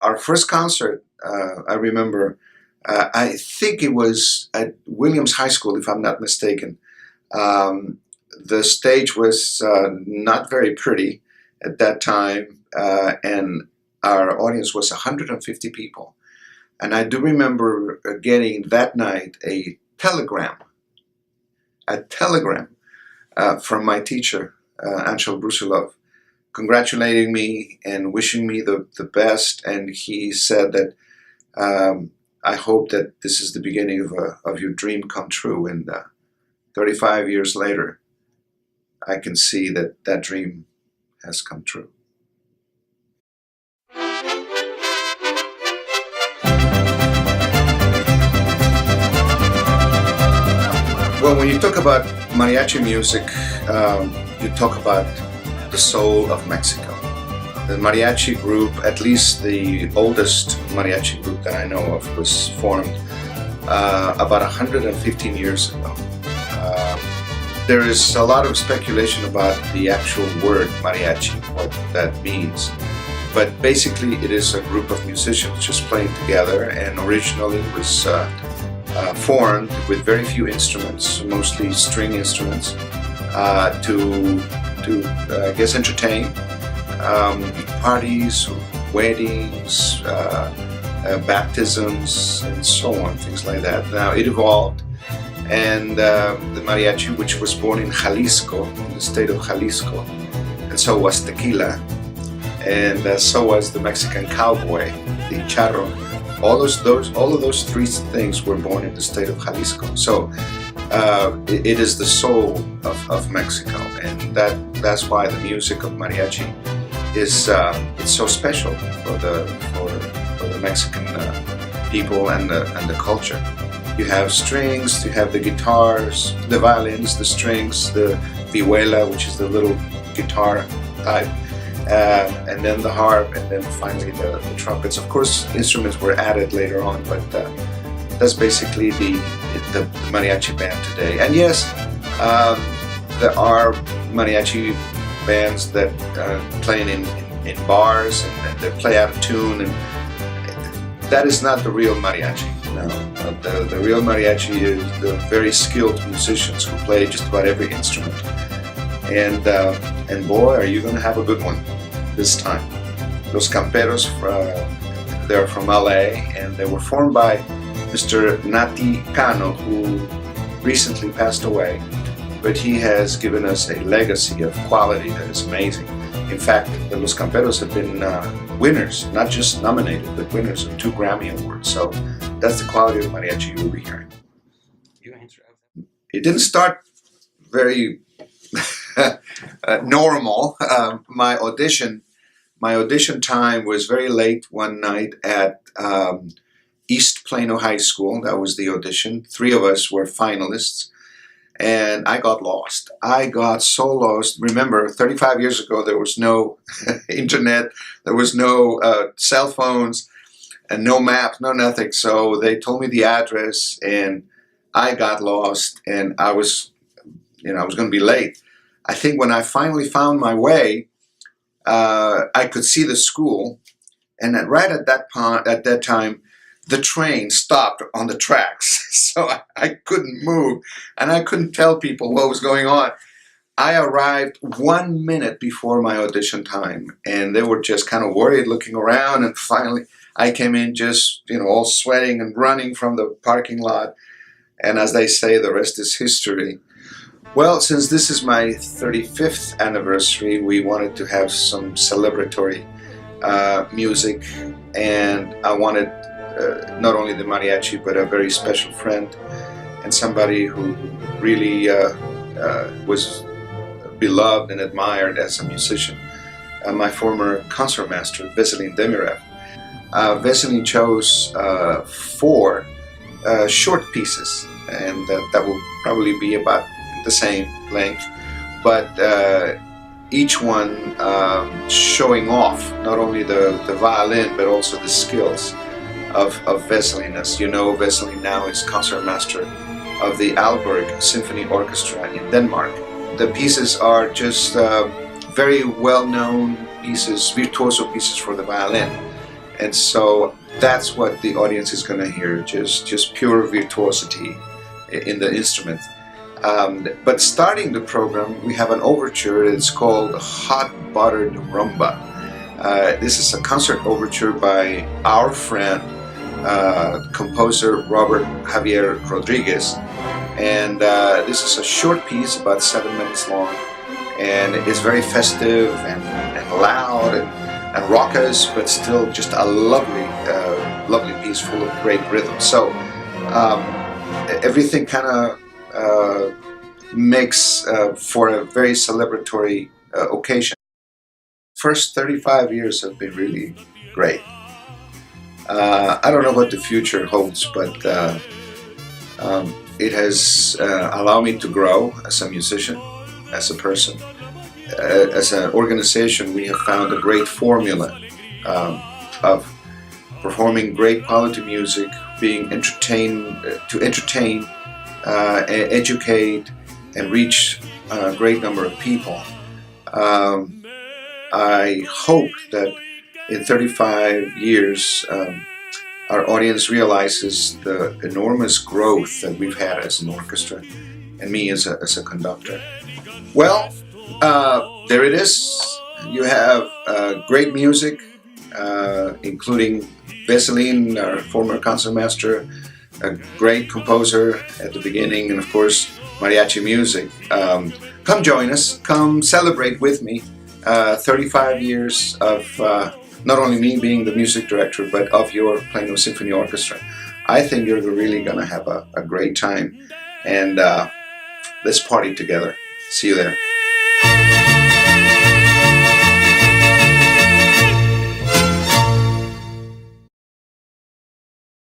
our first concert, I remember, I think it was at Williams High School, if I'm not mistaken. The stage was not very pretty at that time, and our audience was 150 people. And I do remember getting that night a telegram from my teacher, Angel Brusilov, congratulating me and wishing me the best. And he said that I hope that this is the beginning of your dream come true. And 35 years later, I can see that that dream has come true. Well, when you talk about mariachi music, you talk about the soul of Mexico. The mariachi group, at least the oldest mariachi group that I know of, was formed about 115 years ago. There is a lot of speculation about the actual word mariachi, what that means. But basically it is a group of musicians just playing together, and originally it was formed with very few instruments, mostly string instruments, to I guess, entertain parties, weddings, baptisms, and so on, things like that. Now it evolved, and the mariachi, which was born in Jalisco, in the state of Jalisco, and so was tequila, and so was the Mexican cowboy, the charro. All of those three things were born in the state of Jalisco. So it is the soul of Mexico, and that's why the music of mariachi is it's so special for the Mexican people and the culture. You have strings, you have the guitars, the violins, the strings, the vihuela, which is the little guitar type, and then the harp, and then finally the trumpets. Of course, instruments were added later on, but that's basically the mariachi band today. And yes, there are mariachi bands that play in bars and they play out of tune, and that is not the real mariachi. No, the real mariachi is the very skilled musicians who play just about every instrument. And boy, are you going to have a good one this time. Los Camperos, they're from LA, and they were formed by Mr. Nati Cano, who recently passed away, but he has given us a legacy of quality that is amazing. In fact, the Los Camperos have been winners, not just nominated, but winners of 2 Grammy Awards. So that's the quality of mariachi you will be hearing. It didn't start very normal. My audition time was very late one night at East Plano High School. That was the audition. 3 of us were finalists, and I got lost. I got so lost. Remember, 35 years ago, there was no internet, there was no cell phones, and no maps, no nothing. So they told me the address, and I got lost, and I was going to be late. I think when I finally found my way, I could see the school, and right at that time, the train stopped on the tracks, so I couldn't move, and I couldn't tell people what was going on. I arrived 1 minute before my audition time, and they were just kind of worried, looking around, and finally I came in just, all sweating and running from the parking lot, and as they say, the rest is history. Well, since this is my 35th anniversary, we wanted to have some celebratory music, and I wanted not only the mariachi, but a very special friend and somebody who really was beloved and admired as a musician. My former concertmaster, Vesselin Demirev. Vesselin chose 4 short pieces, and that will probably be about the same length, but each one showing off not only the violin, but also the skills of Vesselin. As you know, Vesselin now is concertmaster of the Aalborg Symphony Orchestra in Denmark. The pieces are just very well-known pieces, virtuoso pieces for the violin, And so that's what the audience is going to hear, just pure virtuosity in the instrument. But starting the program, we have an overture. It's called Hot Buttered Rumba. This is a concert overture by our friend, composer Robert Javier Rodriguez. And this is a short piece, about 7 minutes long. And it's very festive and loud and raucous, but still just a lovely piece full of great rhythm. So everything kind of makes for a very celebratory occasion. First 35 years have been really great. I don't know what the future holds, but it has allowed me to grow as a musician, as a person. As an organization, we have found a great formula of performing great quality music, being to entertain, educate, and reach a great number of people. I hope that in 35 years, our audience realizes the enormous growth that we've had as an orchestra, and me as a conductor. Well, there it is. You have great music, including Vesselin, our former concertmaster, a great composer at the beginning, and of course, mariachi music. Come join us. Come celebrate with me 35 years of not only me being the music director, but of your Plano Symphony Orchestra. I think you're really going to have a great time, and let's party together. See you there.